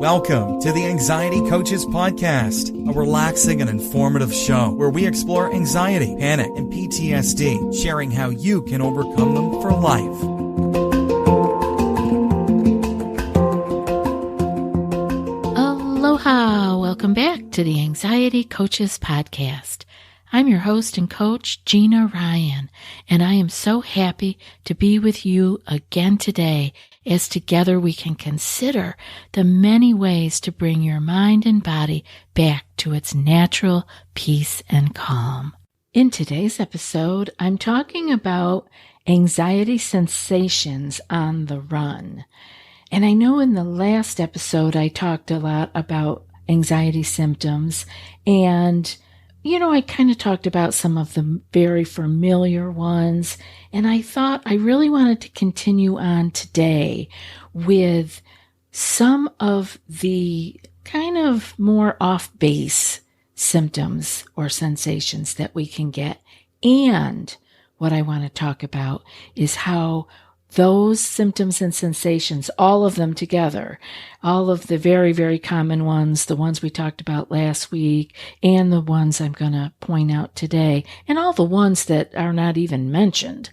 Welcome to the Anxiety Coaches Podcast, a relaxing and informative show where we explore anxiety, panic, and PTSD, sharing how you can overcome them for life. Aloha! Welcome back to the Anxiety Coaches Podcast. I'm your host and coach, Gina Ryan, and I am so happy to be with you again today as together we can consider the many ways to bring your mind and body back to its natural peace and calm. In today's episode, I'm talking about anxiety sensations on the run. And I know in the last episode I talked a lot about anxiety symptoms, and I kind of talked about some of the very familiar ones, and I thought I really wanted to continue on today with some of the kind of more off-base symptoms or sensations that we can get. And what I want to talk about is how those symptoms and sensations, all of them together, all of the very, very common ones, the ones we talked about last week, and the ones I'm going to point out today, and all the ones that are not even mentioned,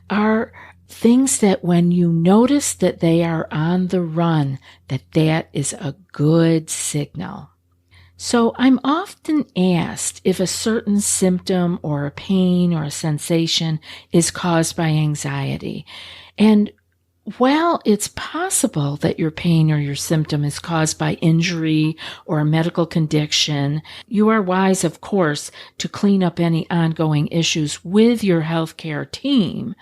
are things that when you notice that they are on the run, that is a good signal. So I'm often asked if a certain symptom or a pain or a sensation is caused by anxiety. And while it's possible that your pain or your symptom is caused by injury or a medical condition, you are wise, of course, to clean up any ongoing issues with your healthcare team.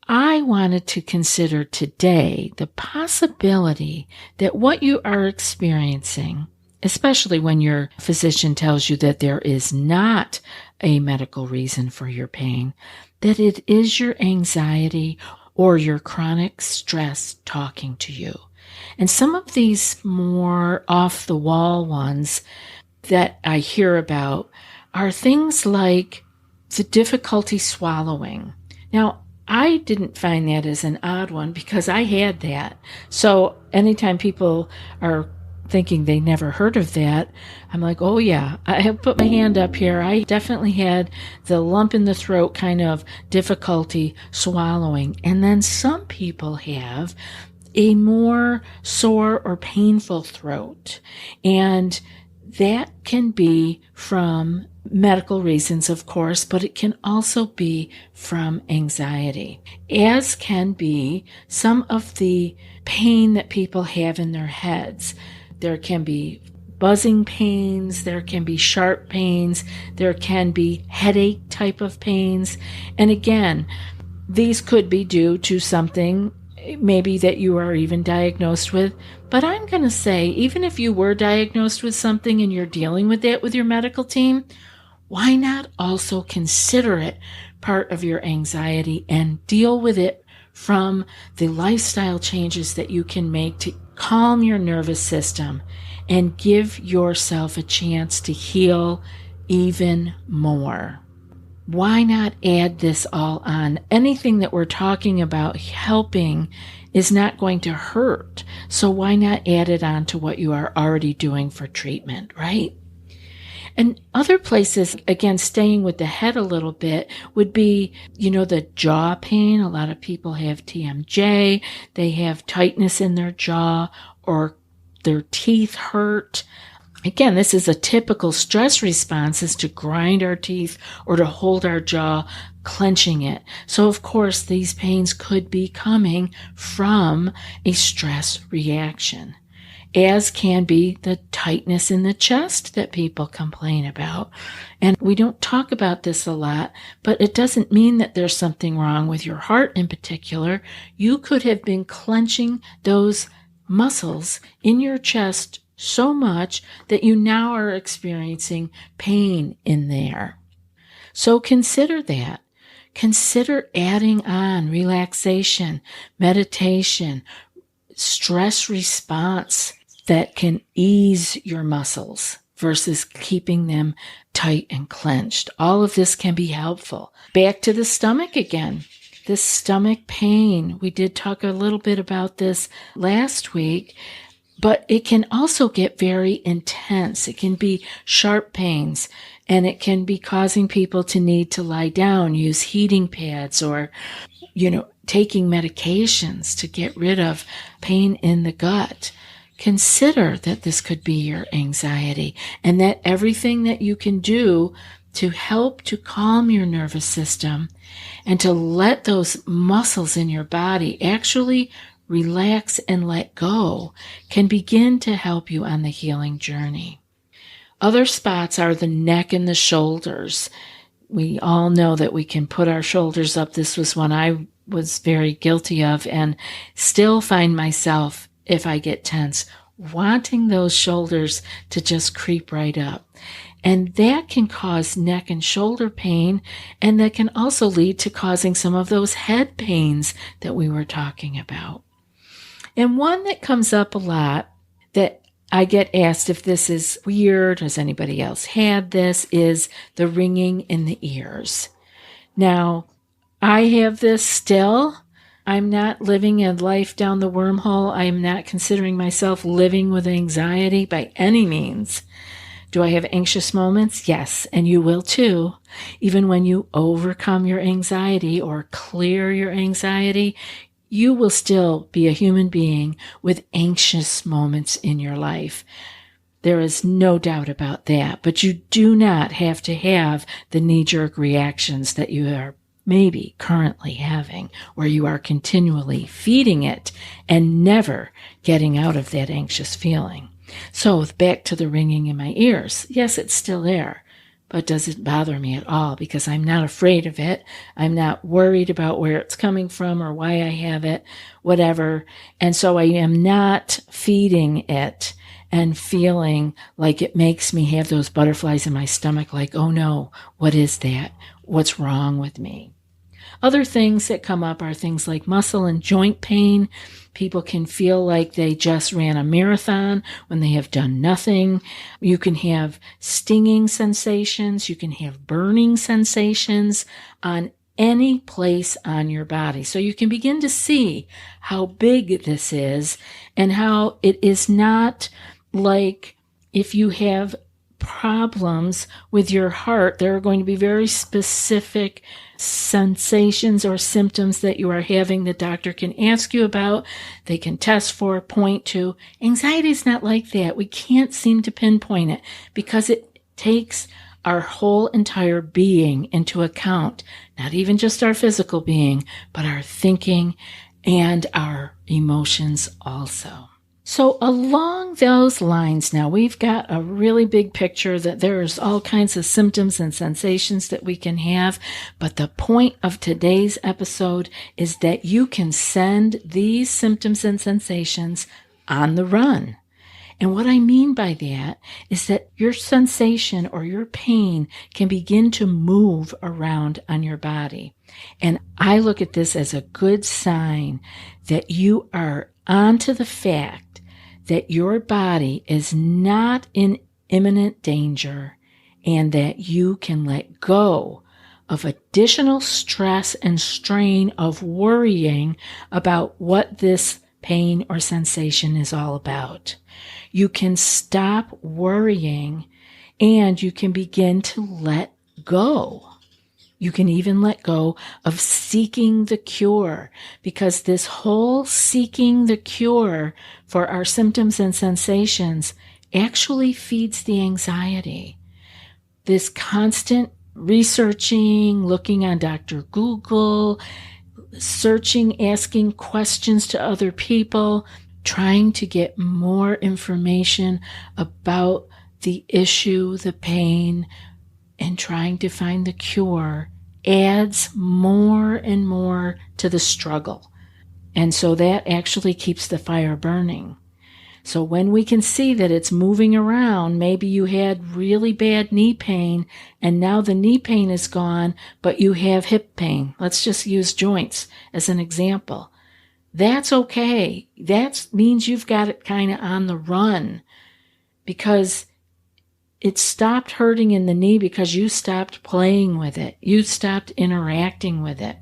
I wanted to consider today the possibility that what you are experiencing, especially when your physician tells you that there is not a medical reason for your pain, that it is your anxiety or your chronic stress talking to you. And some of these more off-the-wall ones that I hear about are things like the difficulty swallowing. Now, I didn't find that as an odd one because I had that. So anytime people are thinking they never heard of that, I'm like, oh yeah, I have put my hand up here. I definitely had the lump in the throat kind of difficulty swallowing. And then some people have a more sore or painful throat. And that can be from medical reasons, of course, but it can also be from anxiety, as can be some of the pain that people have in their heads. There can be buzzing pains, there can be sharp pains, there can be headache type of pains. And again, these could be due to something maybe that you are even diagnosed with. But I'm going to say, even if you were diagnosed with something and you're dealing with that with your medical team, why not also consider it part of your anxiety and deal with it from the lifestyle changes that you can make to calm your nervous system and give yourself a chance to heal even more. Why not add this all on? Anything that we're talking about helping is not going to hurt. So why not add it on to what you are already doing for treatment, right? And other places, again, staying with the head a little bit, would be, the jaw pain. A lot of people have TMJ. They have tightness in their jaw or their teeth hurt. Again, this is a typical stress response, is to grind our teeth or to hold our jaw, clenching it. So, of course, these pains could be coming from a stress reaction, as can be the tightness in the chest that people complain about. And we don't talk about this a lot, but it doesn't mean that there's something wrong with your heart in particular. You could have been clenching those muscles in your chest so much that you now are experiencing pain in there. So consider that. Consider adding on relaxation, meditation, stress response that can ease your muscles versus keeping them tight and clenched. All of this can be helpful. Back to the stomach again. This stomach pain, we did talk a little bit about this last week. But it can also get very intense. It can be sharp pains, and it can be causing people to need to lie down, use heating pads, or, taking medications to get rid of pain in the gut. Consider that this could be your anxiety, and that everything that you can do to help to calm your nervous system and to let those muscles in your body actually relax and let go can begin to help you on the healing journey. Other spots are the neck and the shoulders. We all know that we can put our shoulders up. This was one I was very guilty of and still find myself, if I get tense, wanting those shoulders to just creep right up. And that can cause neck and shoulder pain, and that can also lead to causing some of those head pains that we were talking about. And one that comes up a lot that I get asked if this is weird, has anybody else had this, is the ringing in the ears. Now, I have this still. I'm not living a life down the wormhole. I am not considering myself living with anxiety by any means. Do I have anxious moments? Yes, and you will too. Even when you overcome your anxiety or clear your anxiety, you will still be a human being with anxious moments in your life. There is no doubt about that, but you do not have to have the knee-jerk reactions that you are maybe currently having, where you are continually feeding it and never getting out of that anxious feeling. So back to the ringing in my ears. Yes, it's still there, but it doesn't bother me at all because I'm not afraid of it. I'm not worried about where it's coming from or why I have it, whatever. And so I am not feeding it and feeling like it makes me have those butterflies in my stomach, like, oh no, what is that? What's wrong with me? Other things that come up are things like muscle and joint pain. People can feel like they just ran a marathon when they have done nothing. You can have stinging sensations. You can have burning sensations on any place on your body. So you can begin to see how big this is and how it is not like if you have problems with your heart, there are going to be very specific sensations or symptoms that you are having the doctor can ask you about. They can test for, point to. Anxiety is not like that. We can't seem to pinpoint it because it takes our whole entire being into account, not even just our physical being, but our thinking and our emotions also. So along those lines now, we've got a really big picture that there's all kinds of symptoms and sensations that we can have. But the point of today's episode is that you can send these symptoms and sensations on the run. And what I mean by that is that your sensation or your pain can begin to move around on your body. And I look at this as a good sign that you are onto the fact that your body is not in imminent danger and that you can let go of additional stress and strain of worrying about what this pain or sensation is all about. You can stop worrying and you can begin to let go. You can even let go of seeking the cure, because this whole seeking the cure for our symptoms and sensations actually feeds the anxiety. This constant researching, looking on Dr. Google, searching, asking questions to other people, trying to get more information about the issue, the pain, and trying to find the cure adds more and more to the struggle. And so that actually keeps the fire burning. So when we can see that it's moving around, maybe you had really bad knee pain and now the knee pain is gone, but you have hip pain. Let's just use joints as an example. That's okay. That means you've got it kind of on the run because it stopped hurting in the knee because you stopped playing with it. You stopped interacting with it.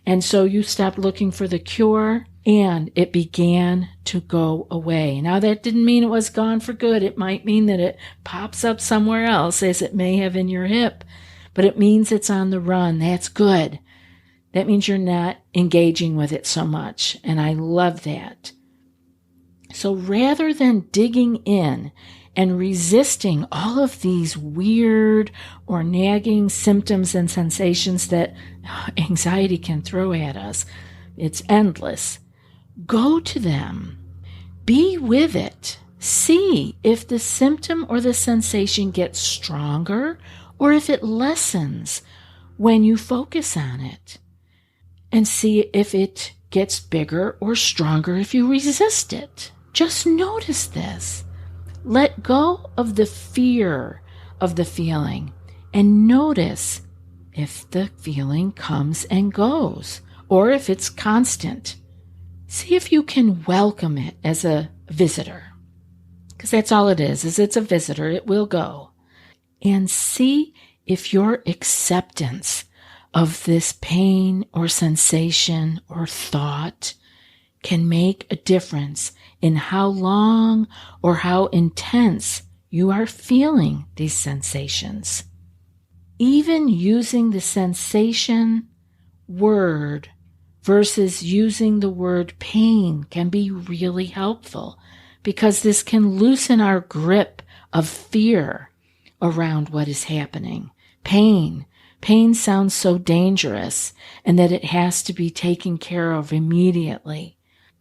And so you stopped looking for the cure and it began to go away. Now, that didn't mean it was gone for good. It might mean that it pops up somewhere else, as it may have in your hip, but it means it's on the run. That's good. That means you're not engaging with it so much, and I love that. So rather than digging in and resisting all of these weird or nagging symptoms and sensations that anxiety can throw at us, it's endless. Go to them. Be with it. See if the symptom or the sensation gets stronger or if it lessens when you focus on it. And see if it gets bigger or stronger if you resist it. Just notice this. Let go of the fear of the feeling and notice if the feeling comes and goes or if it's constant. See if you can welcome it as a visitor, because that's all it is it's a visitor. It will go. And see if your acceptance of this pain or sensation or thought can make a difference in how long or how intense you are feeling these sensations. Even using the sensation word versus using the word pain can be really helpful, because this can loosen our grip of fear around what is happening. Pain sounds so dangerous and that it has to be taken care of immediately,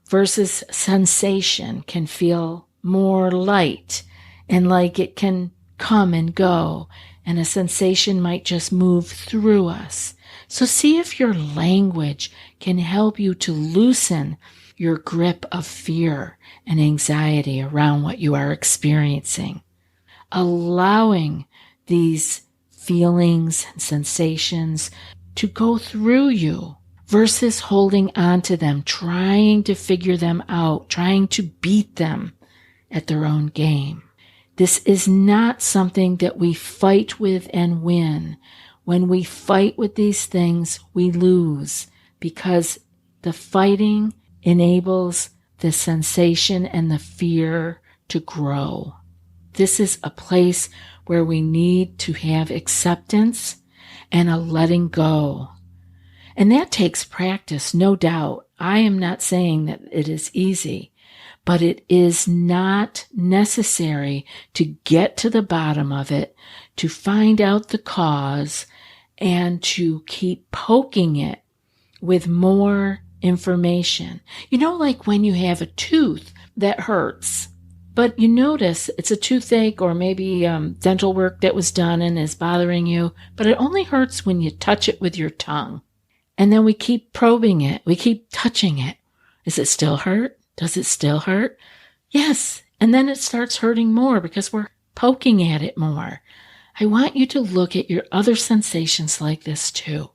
versus sensation can feel more light and like it can come and go, and a sensation might just move through us. So see if your language can help you to loosen your grip of fear and anxiety around what you are experiencing. Allowing these feelings and sensations to go through you versus holding on to them, trying to figure them out, trying to beat them at their own game. This is not something that we fight with and win. When we fight with these things, we lose, because the fighting enables the sensation and the fear to grow. This is a place where we need to have acceptance and a letting go. And that takes practice, no doubt. I am not saying that it is easy, but it is not necessary to get to the bottom of it, to find out the cause, and to keep poking it with more information. You know, like when you have a tooth that hurts, but you notice it's a toothache or maybe dental work that was done and is bothering you, but it only hurts when you touch it with your tongue. And then we keep probing it. We keep touching it. Is it still hurt? Does it still hurt? Yes. And then it starts hurting more because we're poking at it more. I want you to look at your other sensations like this too.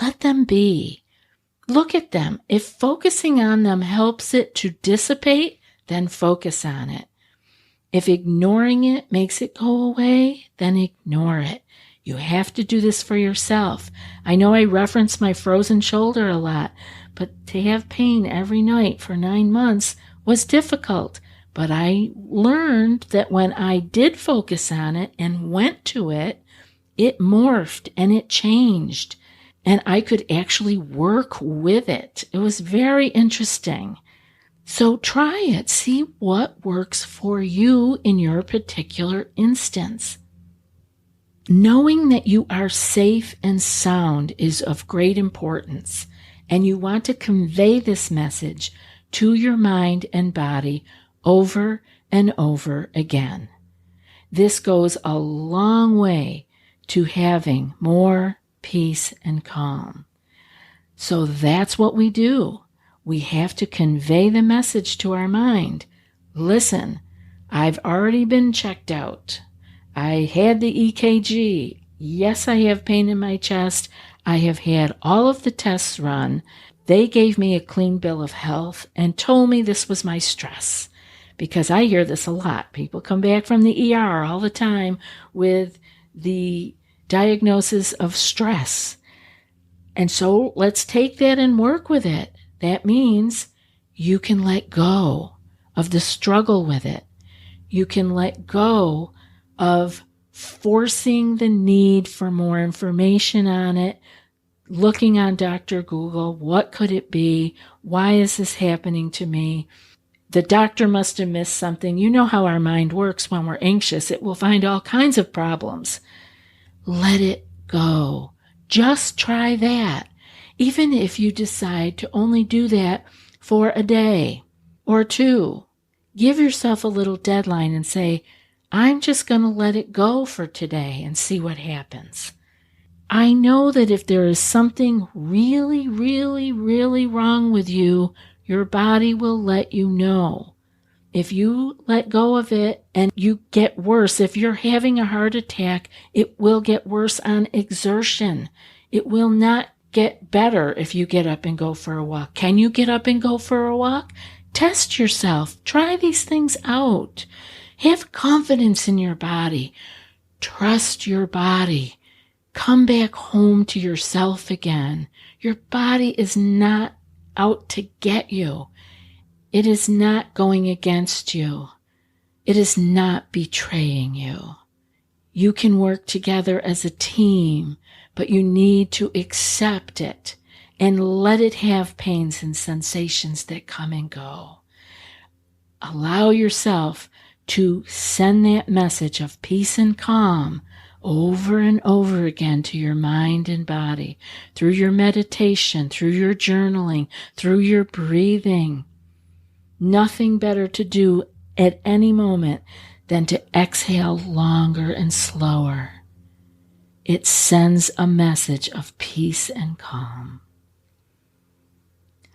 Let them be. Look at them. If focusing on them helps it to dissipate, then focus on it. If ignoring it makes it go away, then ignore it. You have to do this for yourself. I know I reference my frozen shoulder a lot, but to have pain every night for 9 months was difficult. But I learned that when I did focus on it and went to it, it morphed and it changed. And I could actually work with it. It was very interesting. So try it. See what works for you in your particular instance. Knowing that you are safe and sound is of great importance, and you want to convey this message to your mind and body over and over again. This goes a long way to having more peace and calm. So that's what we do. We have to convey the message to our mind. Listen, I've already been checked out. I had the EKG. Yes, I have pain in my chest. I have had all of the tests run. They gave me a clean bill of health and told me this was my stress. Because I hear this a lot. People come back from the ER all the time with the diagnosis of stress. And so let's take that and work with it. That means you can let go of the struggle with it. You can let go of forcing the need for more information on it, looking on Dr. Google, what could it be? Why is this happening to me? The doctor must have missed something. You know how our mind works when we're anxious. It will find all kinds of problems. Let it go. Just try that. Even if you decide to only do that for a day or two, give yourself a little deadline and say, I'm just going to let it go for today and see what happens. I know that if there is something really, really, really wrong with you, your body will let you know. If you let go of it and you get worse, if you're having a heart attack, it will get worse on exertion. It will not get better if you get up and go for a walk. Can you get up and go for a walk? Test yourself. Try these things out. Have confidence in your body. Trust your body. Come back home to yourself again. Your body is not out to get you. It is not going against you. It is not betraying you. You can work together as a team, but you need to accept it and let it have pains and sensations that come and go. Allow yourself to send that message of peace and calm over and over again to your mind and body, through your meditation, through your journaling, through your breathing. Nothing better to do at any moment than to exhale longer and slower. It sends a message of peace and calm.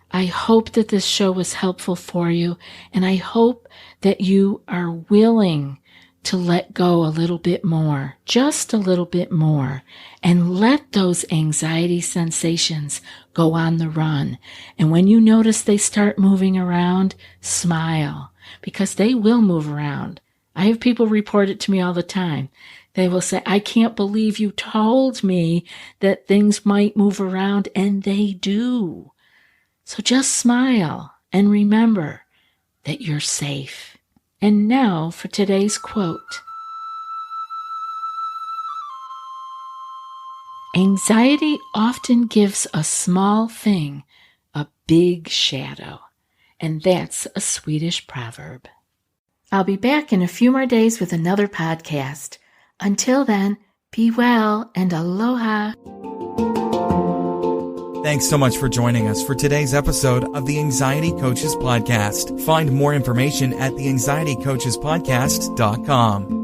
I hope that this show was helpful for you, and I hope that you are willing to let go a little bit more, just a little bit more, and let those anxiety sensations go on the run. And when you notice they start moving around, smile, because they will move around. I have people report it to me all the time. They will say, I can't believe you told me that things might move around, and they do. So just smile and remember that you're safe. And now for today's quote. Anxiety often gives a small thing a big shadow. And that's a Swedish proverb. I'll be back in a few more days with another podcast. Until then, be well and aloha. Thanks so much for joining us for today's episode of the Anxiety Coaches Podcast. Find more information at theanxietycoachespodcast.com.